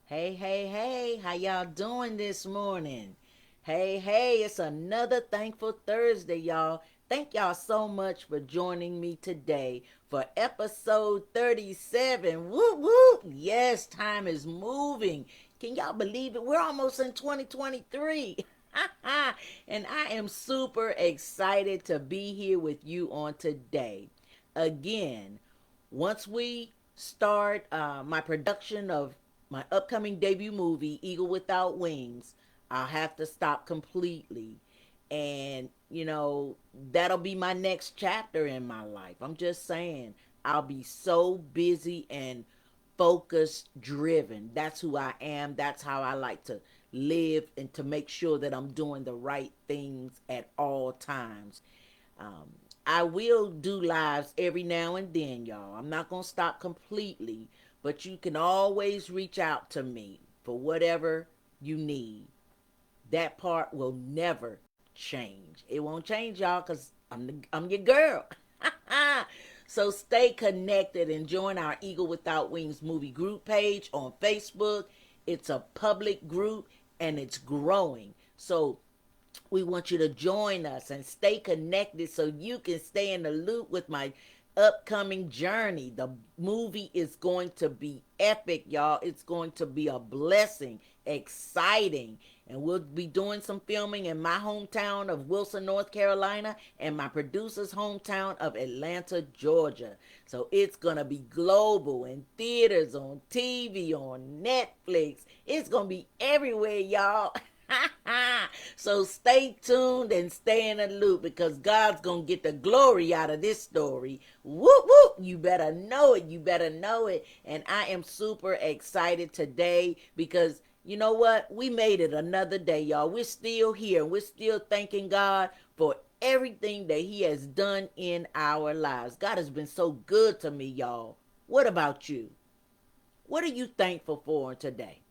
Hey, hey, hey, how y'all doing this morning? Hey, it's another Thankful Thursday, y'all. Thank y'all so much for joining me today for episode 37. Whoop, whoop. Yes, time is moving. Can y'all believe it? We're almost in 2023. And I am super excited to be here with you on today. Again, once we start my production of my upcoming debut movie, Eagle Without Wings, I'll have to stop completely. And, that'll be my next chapter in my life. I'm just saying, I'll be so busy and focus driven. That's who I am. That's how I like to live and to make sure that I'm doing the right things at all times. Um, I will do lives every now and then, y'all. I'm not going to stop completely, but you can always reach out to me for whatever you need. That part will never change. It won't change, y'all, because I'm your girl. So stay connected and join our Eagle Without Wings movie group page on Facebook. It's a public group and it's growing. So we want you to join us and stay connected so you can stay in the loop with my upcoming journey. The movie is going to be epic, y'all. It's going to be a blessing, exciting. And we'll be doing some filming in my hometown of Wilson, North Carolina, and my producer's hometown of Atlanta, Georgia. So it's going to be global in theaters, on TV, on Netflix. It's going to be everywhere, y'all. So stay tuned and stay in the loop because God's going to get the glory out of this story. Whoop, whoop. You better know it. You better know it. And I am super excited today because you know what? We made it another day, y'all. We're still here. We're still thanking God for everything that He has done in our lives. God has been so good to me, y'all. What about you? What are you thankful for today?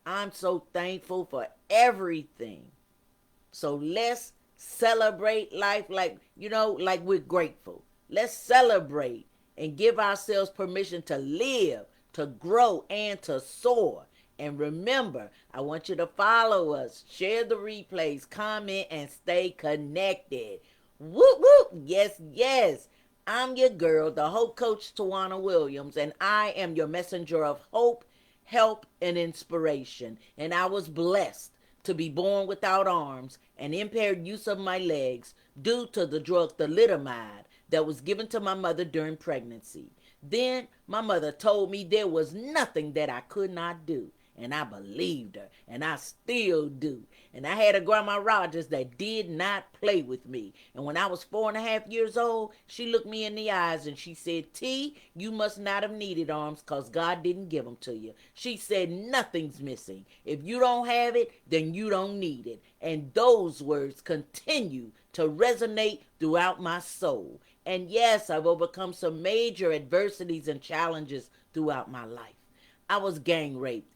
I'm so thankful for everything. So let's celebrate life like we're grateful. Let's celebrate and give ourselves permission to live, to grow, and to soar. And remember, I want you to follow us, share the replays, comment, and stay connected. Whoop, whoop. Yes, yes. I'm your girl, the Hope Coach Tawana Williams, and I am your messenger of hope, help, and inspiration. And I was blessed to be born without arms and impaired use of my legs due to the drug thalidomide that was given to my mother during pregnancy. Then my mother told me there was nothing that I could not do. And I believed her, and I still do. And I had a Grandma Rogers that did not play with me. And when I was 4.5 years old, she looked me in the eyes and she said, T, you must not have needed arms because God didn't give them to you. She said, nothing's missing. If you don't have it, then you don't need it. And those words continue to resonate throughout my soul. And yes, I've overcome some major adversities and challenges throughout my life. I was gang raped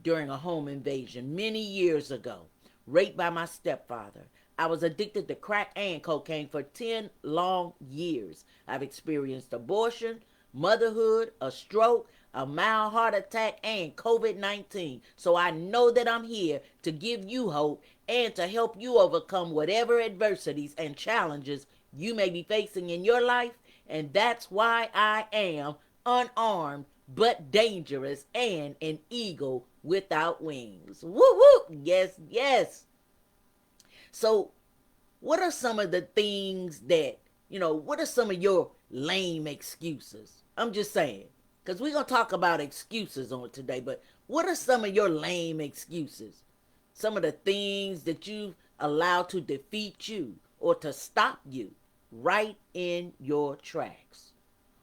during a home invasion many years ago, raped by my stepfather. I was addicted to crack and cocaine for 10 long years. I've experienced abortion, motherhood, a stroke, a mild heart attack, and COVID 19. So I know that I'm here to give you hope and to help you overcome whatever adversities and challenges you may be facing in your life. And that's why I am unarmed but dangerous and an eagle without wings. Woo woo! Yes, yes. So, what are some of the things what are some of your lame excuses? I'm just saying, because we're going to talk about excuses on today, but what are some of your lame excuses? Some of the things that you've allowed to defeat you or to stop you right in your tracks.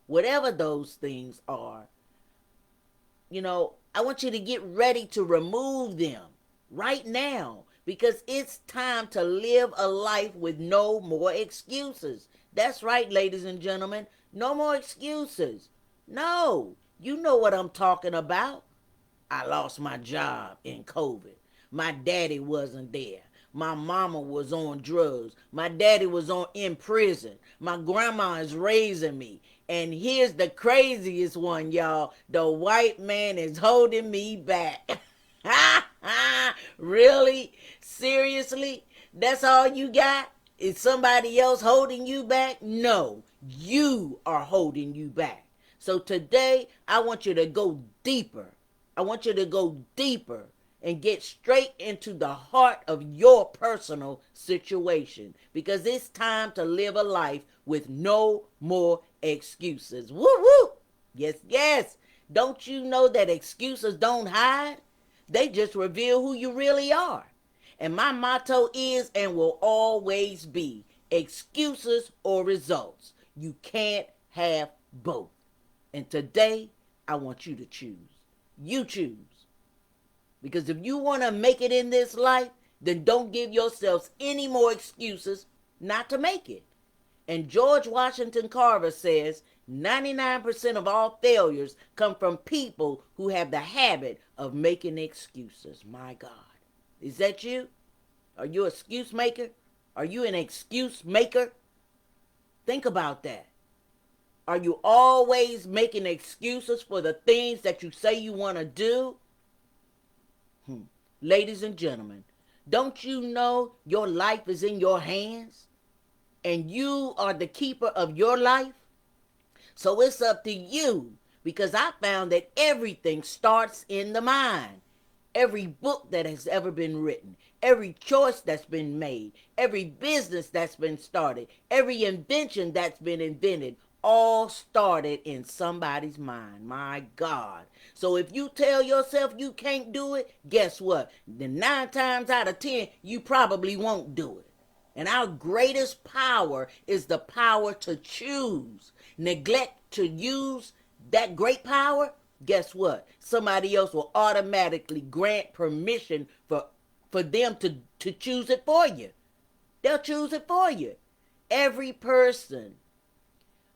Whatever those things are, I want you to get ready to remove them right now because it's time to live a life with no more excuses. That's right, ladies and gentlemen. No more excuses. No, you know what I'm talking about. I lost my job in COVID. My daddy wasn't there. My mama was on drugs. My daddy was in prison. My grandma is raising me. And here's the craziest one, y'all. The white man is holding me back. Really? Seriously? That's all you got? Is somebody else holding you back? No, you are holding you back. So today, I want you to go deeper. I want you to go deeper and get straight into the heart of your personal situation, because it's time to live a life with no more excuses. Woo woo! Yes, yes. Don't you know that excuses don't hide? They just reveal who you really are. And my motto is and will always be excuses or results. You can't have both. And today, I want you to choose. You choose. Because if you want to make it in this life, then don't give yourselves any more excuses not to make it. And George Washington Carver says 99% of all failures come from people who have the habit of making excuses. My God. Is that you? Are you an excuse maker? Are you an excuse maker? Think about that. Are you always making excuses for the things that you say you want to do? Ladies and gentlemen, don't you know your life is in your hands? And you are the keeper of your life? So it's up to you, because I found that everything starts in the mind. Every book that has ever been written, every choice that's been made, every business that's been started, every invention that's been invented, all started in somebody's mind. My God. So if you tell yourself you can't do it, guess what? Then 9 times out of 10, you probably won't do it. And our greatest power is the power to choose. Neglect to use that great power, guess what? Somebody else will automatically grant permission for them to choose it for you. They'll choose it for you. Every person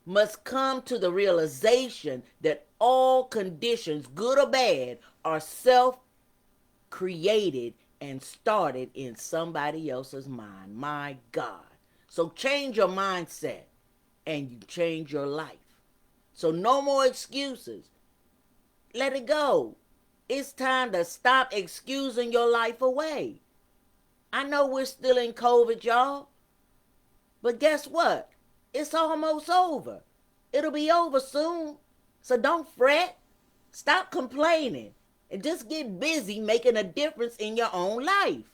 must come to the realization that all conditions, good or bad, are self-created and started in somebody else's mind. My God. So change your mindset and you change your life. So no more excuses. Let it go. It's time to stop excusing your life away. I know we're still in COVID, y'all. But guess what? It's almost over. It'll be over soon. So don't fret. Stop complaining. And just get busy making a difference in your own life.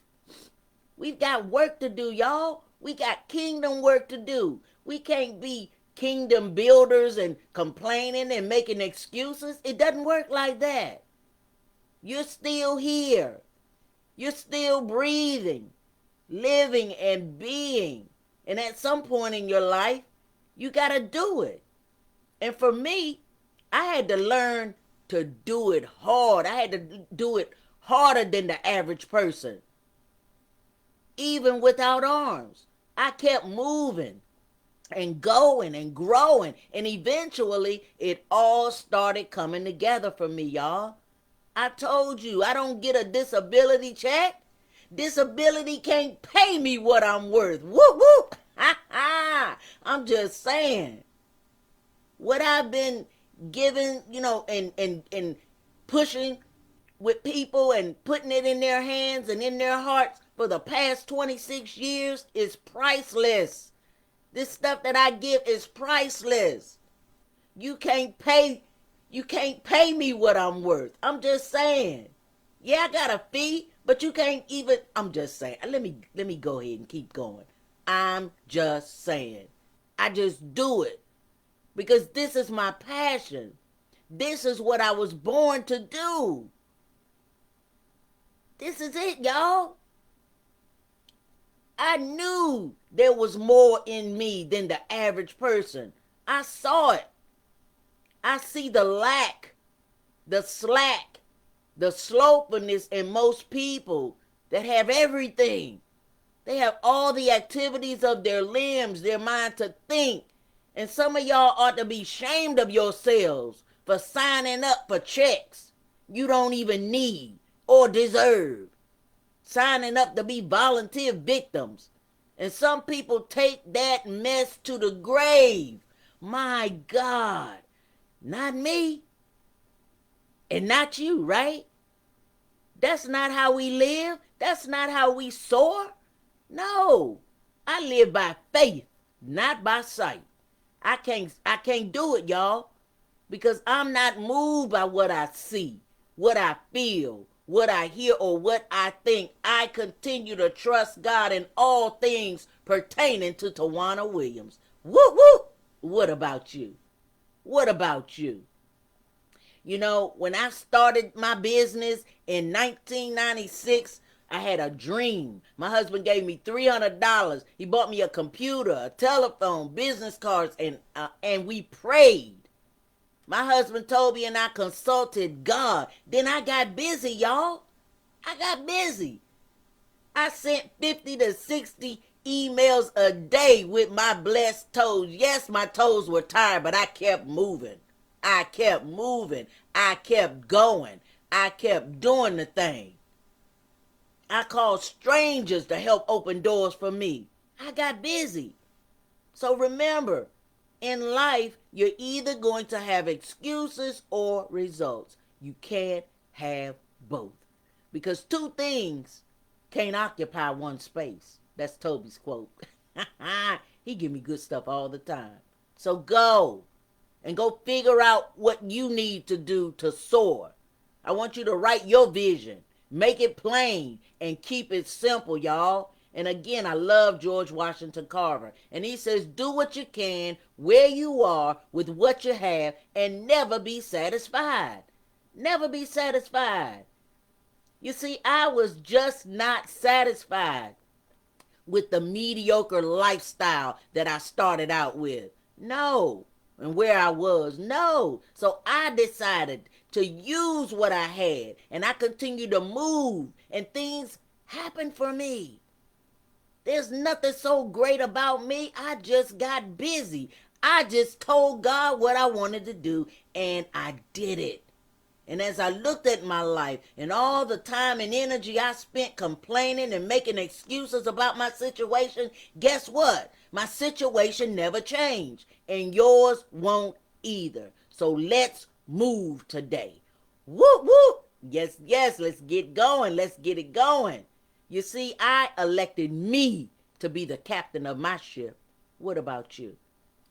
We've got work to do, y'all. We got kingdom work to do. We can't be kingdom builders and complaining and making excuses. It doesn't work like that. You're still here. You're still breathing, living and being. And at some point in your life, you got to do it. And for me, I had to learn to do it hard. I had to do it harder than the average person. Even without arms, I kept moving and going and growing. And eventually, it all started coming together for me, y'all. I told you, I don't get a disability check. Disability can't pay me what I'm worth. Whoop, whoop. Ha, ha. I'm just saying. What I've been given, and pushing with people and putting it in their hands and in their hearts for the past 26 years is priceless. This stuff that I give is priceless. You can't pay me what I'm worth. I'm just saying. Yeah, I got a fee, but you can't even. I'm just saying. Let me go ahead and keep going. I'm just saying. I just do it because this is my passion. This is what I was born to do. This is it, y'all. I knew there was more in me than the average person. I saw it. I see the lack, the slack, the slothfulness in most people that have everything. They have all the activities of their limbs, their mind to think. And some of y'all ought to be ashamed of yourselves for signing up for checks you don't even need or deserve. Signing up to be volunteer victims. And some people take that mess to the grave. My God. Not me. And not you, right? That's not how we live. That's not how we soar. No. I live by faith, not by sight. I can't do it, y'all, because I'm not moved by what I see, what I feel, what I hear, or what I think. I continue to trust God in all things pertaining to Tawana Williams. Whoop whoop. What about you? What about you? You know, when I started my business in 1996, I had a dream. My husband gave me $300. He bought me a computer, a telephone, business cards, and we prayed. My husband told me, and I consulted God. Then I got busy, y'all. I got busy. I sent 50 to 60 emails a day with my blessed toes. Yes, my toes were tired, but I kept moving. I kept moving. I kept going. I kept doing the thing. I called strangers to help open doors for me. I got busy. So remember, in life, you're either going to have excuses or results. You can't have both. Because two things can't occupy one space. That's Toby's quote. He give me good stuff all the time. So go and go figure out what you need to do to soar. I want you to write your vision. Make it plain and keep it simple, y'all. And again, I love George Washington Carver. And he says, do what you can, where you are, with what you have, and never be satisfied. Never be satisfied. You see, I was just not satisfied with the mediocre lifestyle that I started out with. No. And where I was. No. So I decided to use what I had. And I continued to move. And things happened for me. There's nothing so great about me. I just got busy. I just told God what I wanted to do. And I did it. And as I looked at my life and all the time and energy I spent complaining and making excuses about my situation, guess what? My situation never changed, and yours won't either. So let's move today. Whoop, whoop. Yes, yes, let's get going. Let's get it going. You see, I elected me to be the captain of my ship. What about you?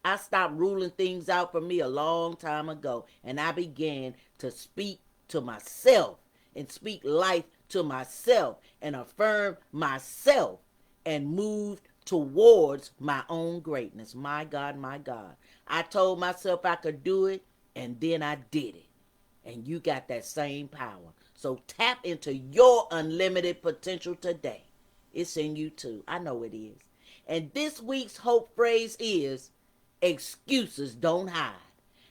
I stopped ruling things out for me a long time ago, and I began to speak to myself and speak life to myself and affirm myself and moved towards my own greatness. My God, my God. I told myself I could do it, and then I did it. And you got that same power. So tap into your unlimited potential today. It's in you too. I know it is. And this week's hope phrase is, excuses don't hide.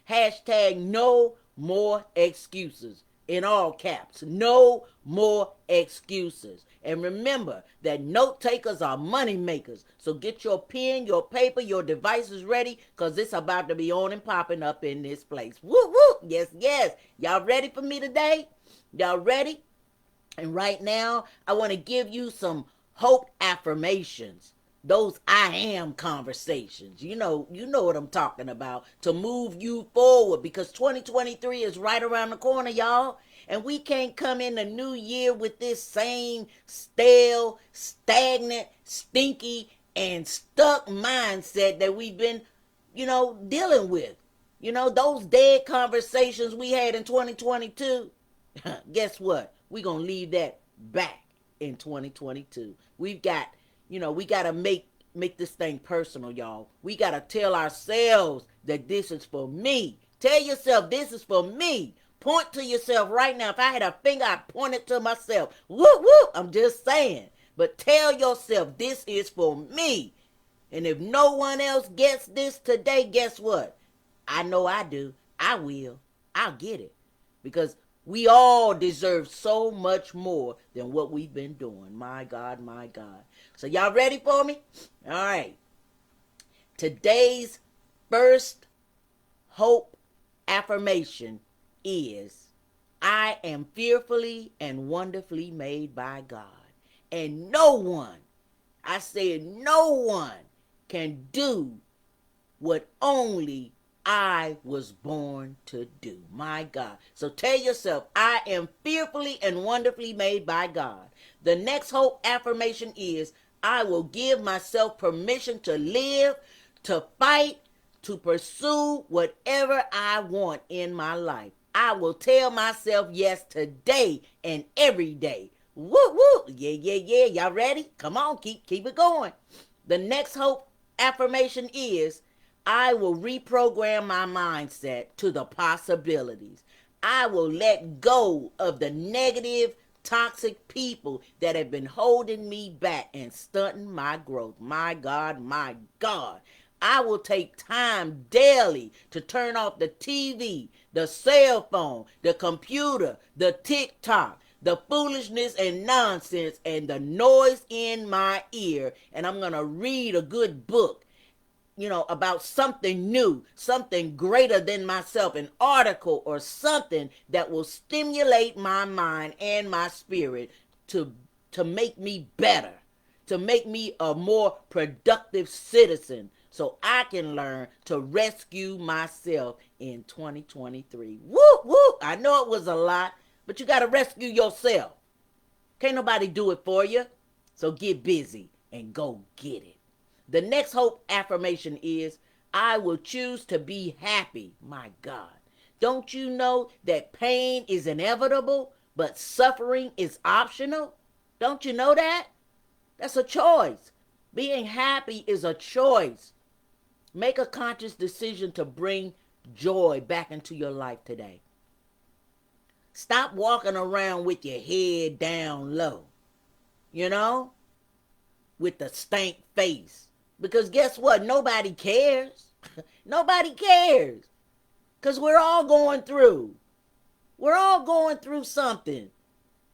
Hashtag no more excuses. In all caps, no more excuses. And remember that note takers are money makers. So get your pen, your paper, your devices ready, because it's about to be on and popping up in this place. Woo woo. Yes, yes. Y'all ready for me today? Y'all ready? And right now, I want to give you some hope affirmations. Those I am conversations. You know what I'm talking about. To move you forward, because 2023 is right around the corner, y'all. And we can't come in the new year with this same stale, stagnant, stinky, and stuck mindset that we've been, dealing with. Those dead conversations we had in 2022. Guess what? We're going to leave that back in 2022. We got to make this thing personal, y'all. We got to tell ourselves that this is for me. Tell yourself this is for me. Point to yourself right now. If I had a finger, I'd point it to myself. Whoop, whoop. I'm just saying. But tell yourself this is for me. And if no one else gets this today, guess what? I know I do. I will. I'll get it. Because we all deserve so much more than what we've been doing. My God, my God. So y'all ready for me? All right. Today's first hope affirmation is, I am fearfully and wonderfully made by God. And no one, I said no one, can do what only I was born to do. My God. So tell yourself, I am fearfully and wonderfully made by God. The next hope affirmation is, I will give myself permission to live, to fight, to pursue whatever I want in my life. I will tell myself yes today and every day. Woo woo. Yeah, yeah, yeah. Y'all ready? Come on, keep it going. The next hope affirmation is, I will reprogram my mindset to the possibilities. I will let go of the negative, toxic people that have been holding me back and stunting my growth. My God, my God. I will take time daily to turn off the TV, the cell phone, the computer, the TikTok, the foolishness and nonsense and the noise in my ear. And I'm going to read a good book, about something new, something greater than myself, an article or something that will stimulate my mind and my spirit to make me better, to make me a more productive citizen, so I can learn to rescue myself in 2023. Woo, woo! I know it was a lot, but you got to rescue yourself. Can't nobody do it for you. So get busy and go get it. The next hope affirmation is, I will choose to be happy. My God. Don't you know that pain is inevitable, but suffering is optional? Don't you know that? That's a choice. Being happy is a choice. Make a conscious decision to bring joy back into your life today. Stop walking around with your head down low, with the stank face. Because guess what? Nobody cares. Nobody cares. Because we're all going through. We're all going through something.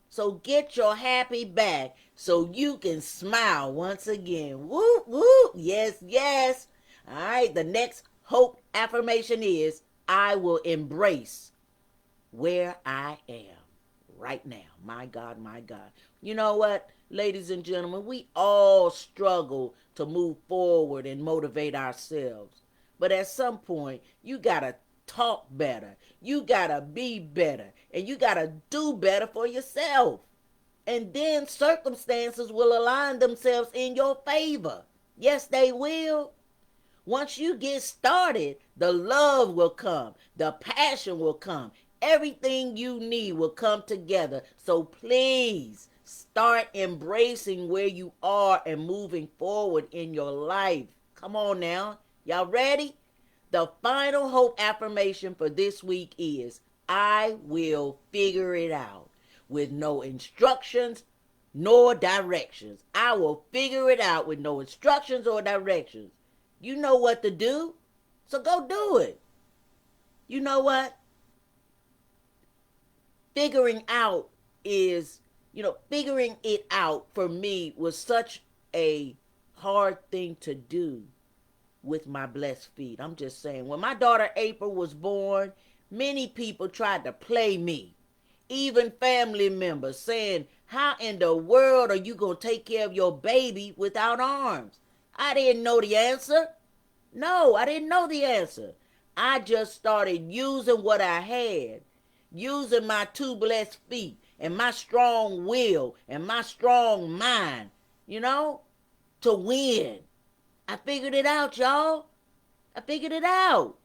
So get your happy back so you can smile once again. Woo, woo. Yes, yes. All right. The next hope affirmation is, I will embrace where I am right now. My God, my God. You know what, ladies and gentlemen, we all struggle to move forward and motivate ourselves. But at some point, you got to talk better. You got to be better. And you got to do better for yourself. And then circumstances will align themselves in your favor. Yes, they will. Once you get started, the love will come. The passion will come. Everything you need will come together. So please start embracing where you are and moving forward in your life. Come on now. Y'all ready? The final hope affirmation for this week is, I will figure it out with no instructions nor directions. I will figure it out with no instructions or directions. You know what to do, so go do it. You know what? Figuring it out for me was such a hard thing to do with my blessed feet. I'm just saying, when my daughter April was born, many people tried to play me. Even family members saying, how in the world are you going to take care of your baby without arms? I didn't know the answer. No, I didn't know the answer. I just started using what I had, using my two blessed feet and my strong will and my strong mind, to win. I figured it out, y'all. I figured it out.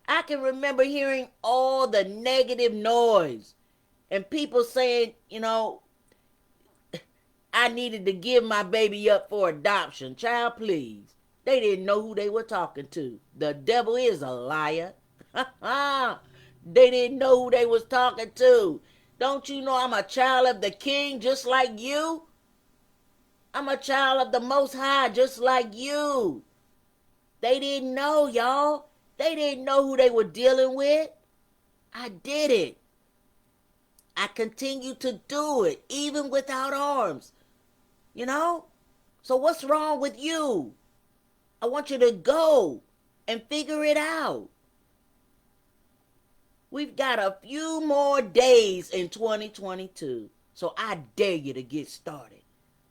I can remember hearing all the negative noise and people saying, I needed to give my baby up for adoption. Child, please. They didn't know who they were talking to. The devil is a liar. They didn't know who they was talking to. Don't you know I'm a child of the King just like you? I'm a child of the Most High just like you. They didn't know, y'all. They didn't know who they were dealing with. I did it. I continue to do it, even without arms. So what's wrong with you? I want you to go and figure it out. We've got a few more days in 2022. So I dare you to get started.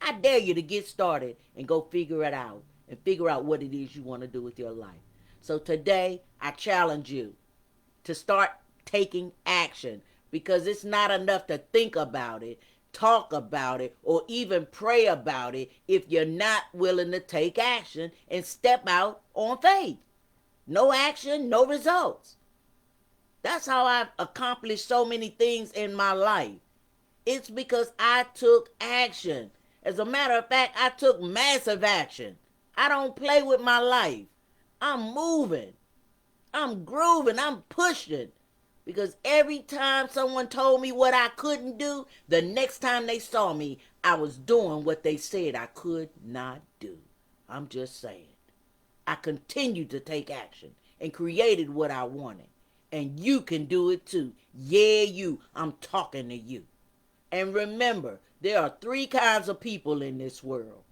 I dare you to get started and go figure it out and figure out what it is you want to do with your life. So today, I challenge you to start taking action, because it's not enough to think about it, talk about it, or even pray about it if you're not willing to take action and step out on faith. No action, no results. That's how I've accomplished so many things in my life. It's because I took action. As a matter of fact, I took massive action. I don't play with my life. I'm moving. I'm grooving. I'm pushing. Because every time someone told me what I couldn't do, the next time they saw me, I was doing what they said I could not do. I'm just saying. I continued to take action and created what I wanted. And you can do it too. Yeah, you. I'm talking to you. And remember, there are three kinds of people in this world.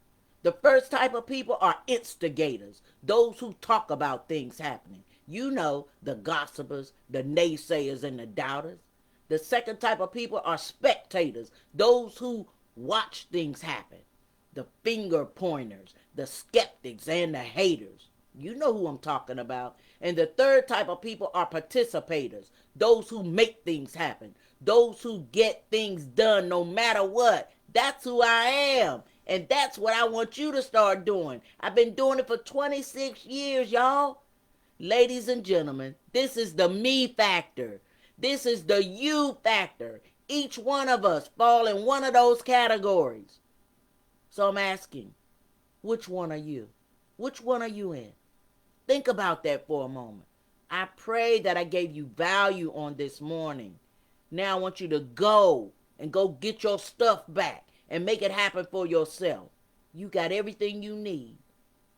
The first type of people are instigators, those who talk about things happening. You know, the gossipers, the naysayers, and the doubters. The second type of people are spectators, those who watch things happen. The finger pointers, the skeptics, and the haters. You know who I'm talking about. And the third type of people are participators, those who make things happen, those who get things done no matter what. That's who I am. And that's what I want you to start doing. I've been doing it for 26 years, y'all. Ladies and gentlemen, this is the me factor. This is the you factor. Each one of us fall in one of those categories. So I'm asking, which one are you? Which one are you in? Think about that for a moment. I pray that I gave you value on this morning. Now I want you to go and go get your stuff back and make it happen for yourself. You got everything you need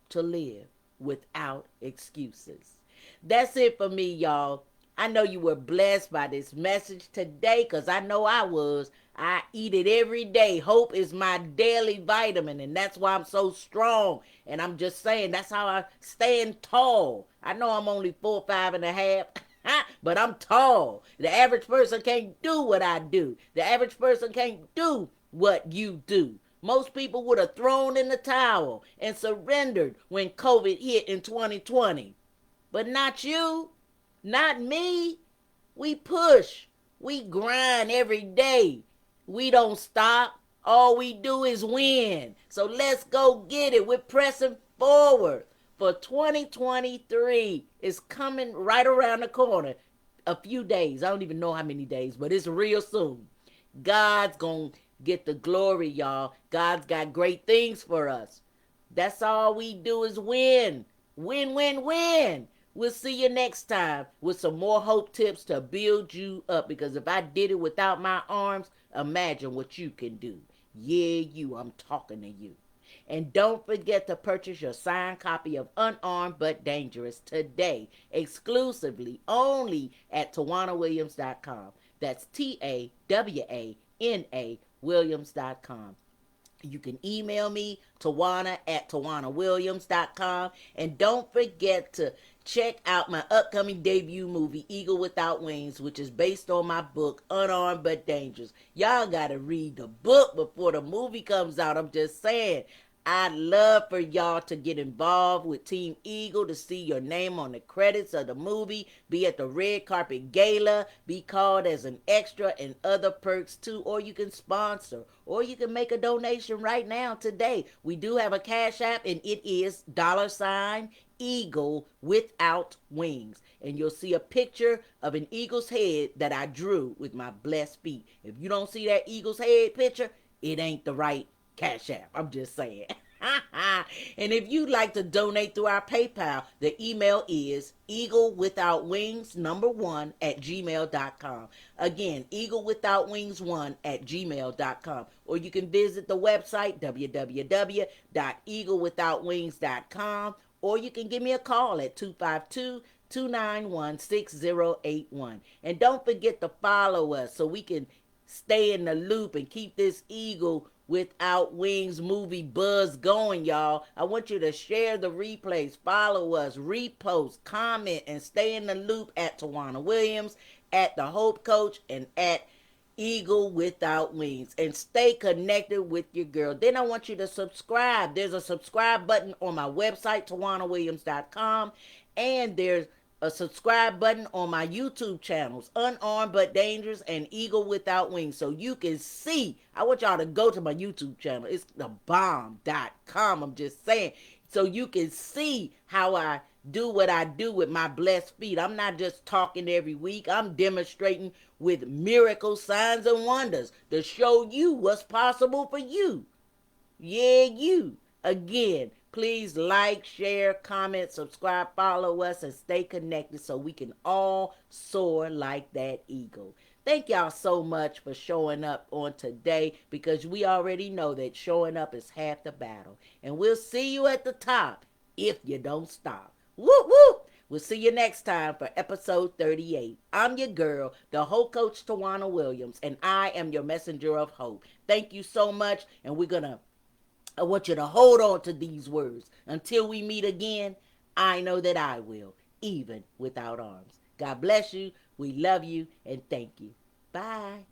to live without excuses. That's it for me, y'all. I know you were blessed by this message today, because I know I was. I eat it every day. Hope is my daily vitamin, and that's why I'm so strong. And I'm just saying, that's how I stand tall. I know I'm only 4'5.5", but I'm tall. The average person can't do what I do. The average person can't do what you do. Most people would have thrown in the towel and surrendered when COVID hit in 2020. But not you, not me. We push. We grind every day. We don't stop. All we do is win. So let's go get it. We're pressing forward. For 2023 is coming right around the corner. A few days. I don't even know how many days, but it's real soon. God's going to get the glory, y'all. God's got great things for us. That's all we do is win. Win, win, win. We'll see you next time with some more hope tips to build you up. Because if I did it without my arms, imagine what you can do. Yeah, you. I'm talking to you. And don't forget to purchase your signed copy of Unarmed But Dangerous today, exclusively only at TawanaWilliams.com. That's TAWANA Williams.com. You can email me, Tawana at TawanaWilliams.com. And don't forget to check out my upcoming debut movie, Eagle Without Wings, which is based on my book, Unarmed But Dangerous. Y'all got to read the book before the movie comes out. I'm just saying. I'd love for y'all to get involved with Team Eagle, to see your name on the credits of the movie, be at the red carpet gala, be called as an extra, and other perks too. Or you can sponsor, or you can make a donation right now today. We do have a Cash App, and it is $Eagle Without Wings. And you'll see a picture of an eagle's head that I drew with my blessed feet. If you don't see that eagle's head picture, it ain't the right Cash App. I'm just saying. And if you'd like to donate through our PayPal, the email is eaglewithoutwings1@gmail.com. Again, eaglewithoutwings1@gmail.com. Or you can visit the website, www.eaglewithoutwings.com. Or you can give me a call at 252-291-6081. And don't forget to follow us so we can stay in the loop and keep this Eagle Without Wings movie buzz going, y'all. I want you to share the replays, follow us, repost, comment, and stay in the loop at Tawana Williams, at The Hope Coach, and at Eagle Without Wings. And stay connected with your girl. Then I want you to subscribe. There's a subscribe button on my website, TawanaWilliams.com. And there's a subscribe button on my YouTube channels, Unarmed But Dangerous and Eagle Without Wings. So you can see. I want y'all to go to my YouTube channel. It's thebomb.com. I'm just saying. So you can see how I do what I do with my blessed feet. I'm not just talking every week. I'm demonstrating with miracles, signs, and wonders to show you what's possible for you. Yeah, you. Again, please like, share, comment, subscribe, follow us, and stay connected so we can all soar like that eagle. Thank y'all so much for showing up on today, because we already know that showing up is half the battle. And we'll see you at the top if you don't stop. Whoop, whoop. We'll see you next time for episode 38. I'm your girl, the Hope Coach Tawana Williams, and I am your messenger of hope. Thank you so much, and I want you to hold on to these words. Until we meet again, I know that I will, even without arms. God bless you. We love you, and thank you. Bye.